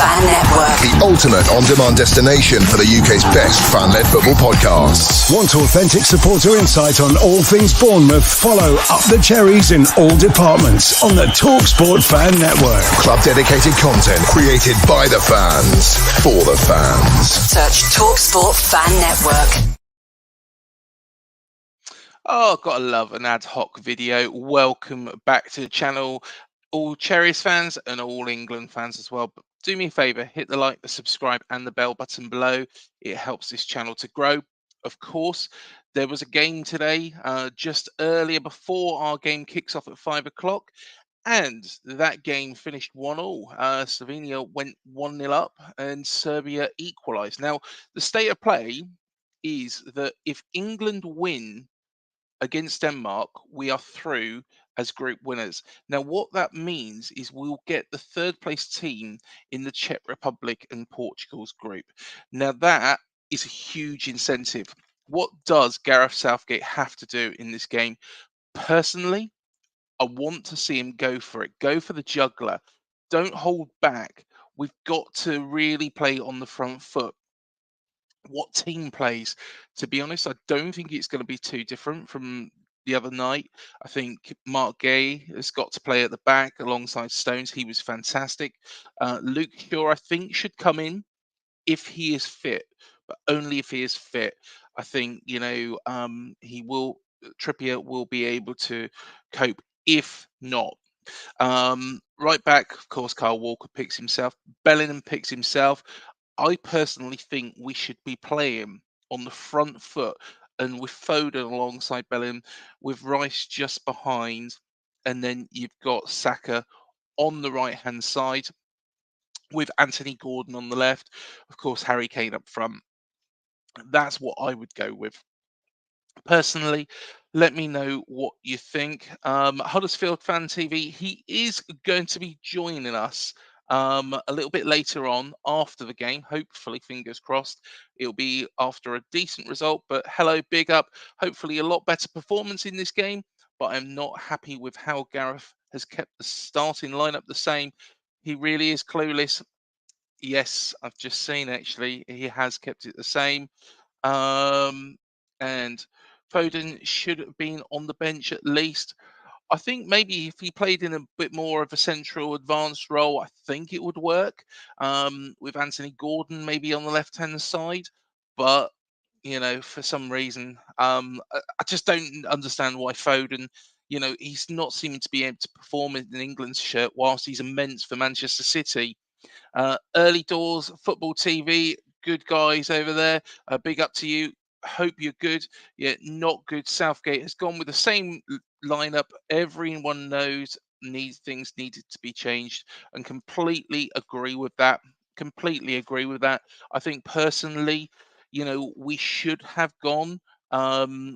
Fan Network. The ultimate on-demand destination for the UK's best fan-led football podcasts. Want authentic supporter insight on all things Bournemouth? Follow Up the Cherries in all departments on the TalkSport Fan Network. Club-dedicated content created by the fans, for the fans. Search TalkSport Fan Network. Oh, gotta love an ad hoc video. Welcome back to the channel, all Cherries fans and all England fans as well. But do me a favour, hit the like, the subscribe and the bell button below. It helps this channel to grow. Of course, there was a game today, just earlier before our game kicks off at 5 o'clock. And that game finished 1-1. Slovenia went 1-0 up and Serbia equalised. Now, the state of play is that if England win against Denmark, we are through as group winners. Now, what that means is we'll get the third place team in the Czech Republic and Portugal's group. Now, that is a huge incentive. What does Gareth Southgate have to do in this game? Personally, I want to see him go for it. Go for the juggler. Don't hold back. We've got to really play on the front foot. What team plays? To be honest, I don't think it's going to be too different from the other night. I think Mark Gay has got to play at the back alongside Stones. He was fantastic. Luke Shaw, I think, should come in if he is fit, but only if he is fit. I think, Trippier will be able to cope. If not, right back, of course, Kyle Walker picks himself. Bellingham picks himself. I personally think we should be playing on the front foot and with Foden alongside Bellingham, with Rice just behind, and then you've got Saka on the right-hand side with Anthony Gordon on the left, of course, Harry Kane up front. That's what I would go with. Personally, let me know what you think. Huddersfield Fan TV, he is going to be joining us a little bit later on after the game. Hopefully, fingers crossed, it'll be after a decent result. But hello, big up. Hopefully, a lot better performance in this game. But I'm not happy with how Gareth has kept the starting lineup the same. He really is clueless. Yes, I've just seen actually, he has kept it the same. And Foden should have been on the bench at least. I think maybe if he played in a bit more of a central advanced role, I think it would work. With Anthony Gordon maybe on the left-hand side. But, for some reason, I just don't understand why Foden, he's not seeming to be able to perform in England's shirt whilst he's immense for Manchester City. Early doors, football TV, good guys over there. Big up to you. Hope you're good. Yeah, not good. Southgate has gone with the same lineup. Everyone knows things needed to be changed, and completely agree with that. Completely agree with that. I think personally, we should have gone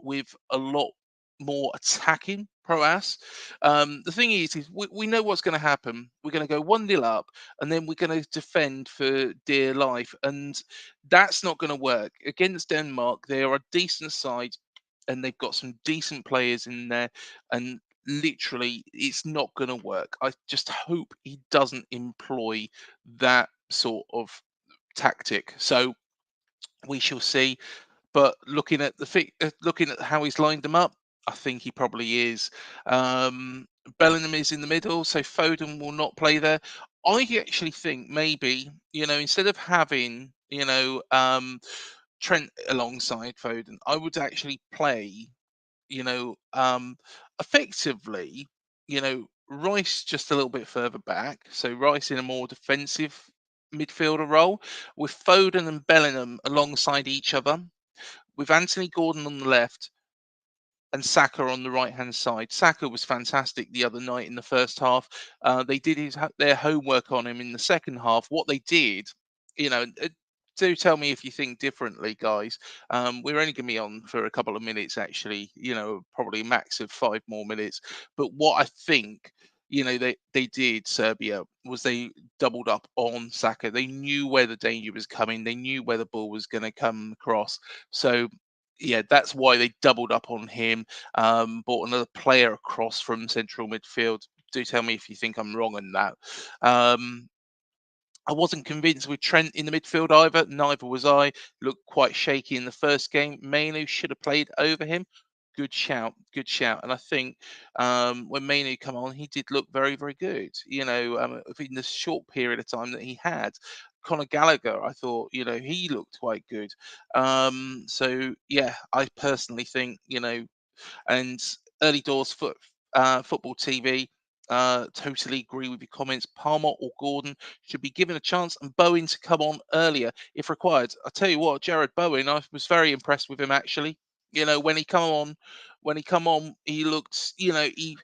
with a lot more attacking prowess. The thing is we know what's going to happen. We're going to go 1-0 up, and then we're going to defend for dear life, and that's not going to work against Denmark. They are a decent side, and they've got some decent players in there, and literally, it's not going to work. I just hope he doesn't employ that sort of tactic. So we shall see. But looking at looking at how he's lined them up, I think he probably is. Bellingham is in the middle, so Foden will not play there. I actually think maybe, instead of having, Trent alongside Foden, I would actually play, effectively, Rice just a little bit further back. So Rice in a more defensive midfielder role with Foden and Bellingham alongside each other, with Anthony Gordon on the left and Saka on the right-hand side. Saka was fantastic the other night in the first half. They did their homework on him in the second half. What they did, do tell me if you think differently, guys. We're only going to be on for a couple of minutes, actually, probably max of 5 more minutes. But what I think, they did, Serbia, was they doubled up on Saka. They knew where the danger was coming. They knew where the ball was going to come across. So, yeah, that's why they doubled up on him, brought another player across from central midfield. Do tell me if you think I'm wrong on that. I wasn't convinced with Trent in the midfield either. Neither was I. Looked quite shaky in the first game. Mainu should have played over him. Good shout, good shout. And I think when Mainu come on, he did look very, very good. In the short period of time that he had. Conor Gallagher, I thought, he looked quite good. So yeah, I personally think, and early doors football TV. Totally agree with your comments. Palmer or Gordon should be given a chance, and Bowen to come on earlier if required. I tell you what, Jared Bowen, I was very impressed with him actually. When he come on, he looked. He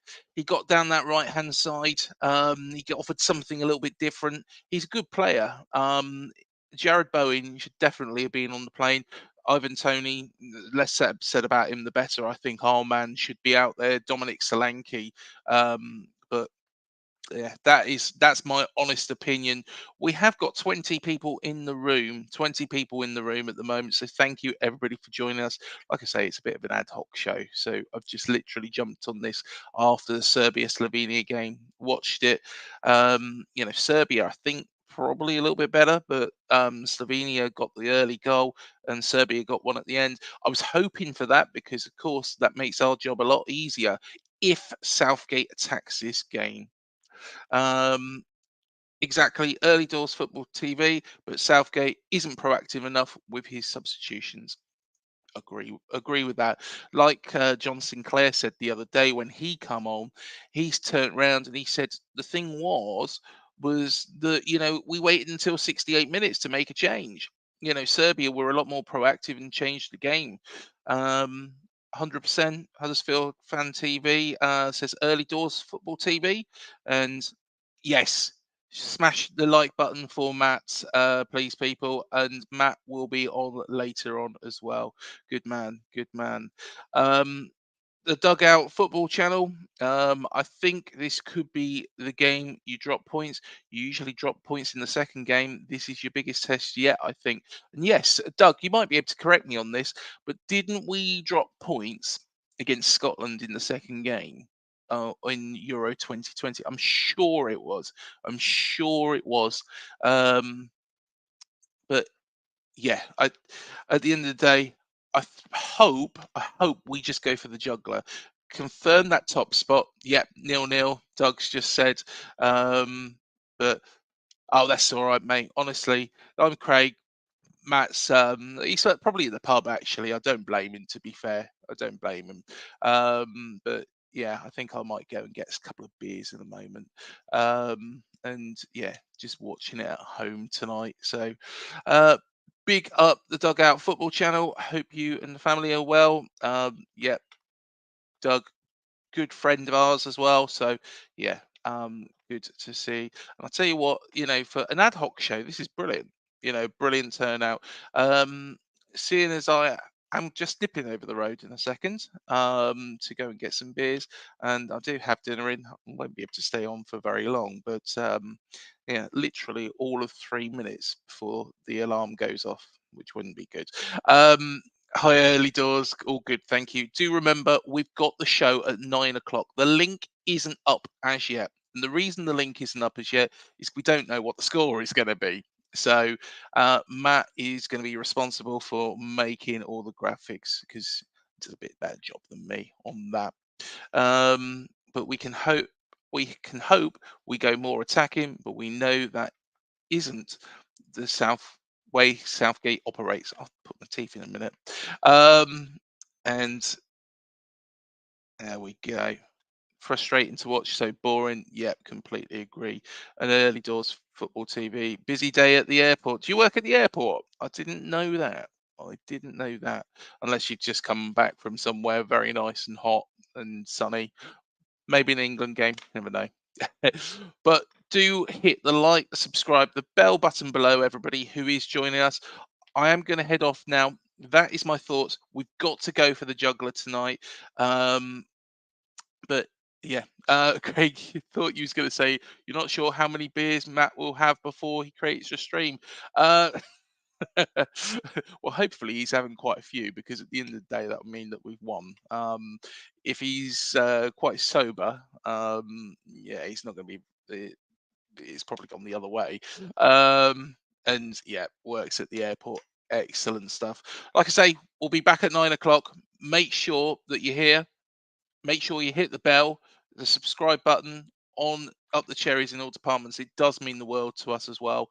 got down that right hand side. He got offered something a little bit different. He's a good player. Jared Bowen should definitely have been on the plane. Ivan Tony, less said about him, the better. I think our man should be out there. Dominic Solanke, but yeah, that's my honest opinion. We have got 20 people in the room, 20 people in the room at the moment. So thank you everybody for joining us. Like I say, it's a bit of an ad hoc show. So I've just literally jumped on this after the Serbia Slovenia game, watched it. Serbia, I think probably a little bit better, but Slovenia got the early goal and Serbia got one at the end. I was hoping for that because of course that makes our job a lot easier if Southgate attacks this game. um, exactly, early doors football TV, but Southgate isn't proactive enough with his substitutions. Agree with that. Like John Sinclair said the other day when he come on, he's turned around and he said the thing was that we waited until 68 minutes to make a change. Serbia were a lot more proactive and changed the game. 100% Huddersfield Fan TV says early doors football TV, and yes, smash the like button for Matt, please, people, and Matt will be on later on as well. Good man, good man. Um, the Dugout Football Channel. I think this could be the game you drop points. You usually drop points in the second game. This is your biggest test yet, I think. And yes, Doug, you might be able to correct me on this, but didn't we drop points against Scotland in the second game? In Euro 2020, I'm sure it was. I'm sure it was. But yeah, at the end of the day, I hope we just go for the juggler. Confirm that top spot. Yep, 0-0. Doug's just said. But oh, that's all right, mate. Honestly, I'm Craig. Matt's he's probably at the pub actually. I don't blame him, to be fair. I don't blame him. But yeah, I think I might go and get a couple of beers in a moment. And yeah, just watching it at home tonight. So big up the Dugout Football Channel. Hope you and the family are well. Yeah, Doug, good friend of ours as well. So yeah, good to see. And I'll tell you what, for an ad hoc show, this is brilliant. Brilliant turnout. Um, Seeing as I'm just nipping over the road in a second to go and get some beers, and I do have dinner in. I won't be able to stay on for very long, but yeah, literally all of 3 minutes before the alarm goes off, which wouldn't be good. Hi, early doors. All good, thank you. Do remember, we've got the show at 9 o'clock. The link isn't up as yet. And the reason the link isn't up as yet is we don't know what the score is going to be. So Matt is going to be responsible for making all the graphics because he does a bit better job than me on that. But we can hope we go more attacking, but we know that isn't the way Southgate operates. I'll put my teeth in a minute. And there we go. Frustrating to watch, so boring. Yep, completely agree. And early doors football TV. Busy day at the airport. Do you work at the airport? I didn't know that. I didn't know that. Unless you've just come back from somewhere very nice and hot and sunny. Maybe an England game. Never know. But do hit the like, the subscribe, the bell button below, everybody who is joining us. I am going to head off now. That is my thoughts. We've got to go for the juggler tonight. But yeah, Craig, you thought you was going to say you're not sure how many beers Matt will have before he creates a stream. Uh, well, hopefully he's having quite a few because at the end of the day that would mean that we've won. If he's quite sober, yeah, he's not going to be. it's probably gone the other way. And yeah, works at the airport. Excellent stuff. Like I say, we'll be back at 9 o'clock. Make sure that you're here. Make sure you hit the bell, the subscribe button on Up the Cherries in all departments. It does mean the world to us as well.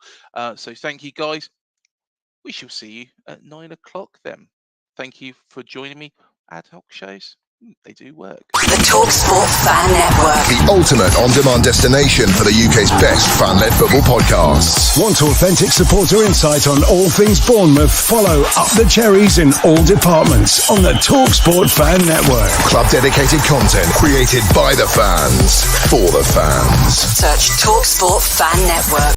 So thank you, guys. We shall see you at 9 o'clock then. Thank you for joining me. Ad hoc shows, they do work. The TalkSport Fan Network. The ultimate on-demand destination for the UK's best fan-led football podcasts. Want authentic supporter insight on all things Bournemouth? Follow Up the Cherries in all departments on the TalkSport Fan Network. Club-dedicated content created by the fans, for the fans. Search TalkSport Fan Network.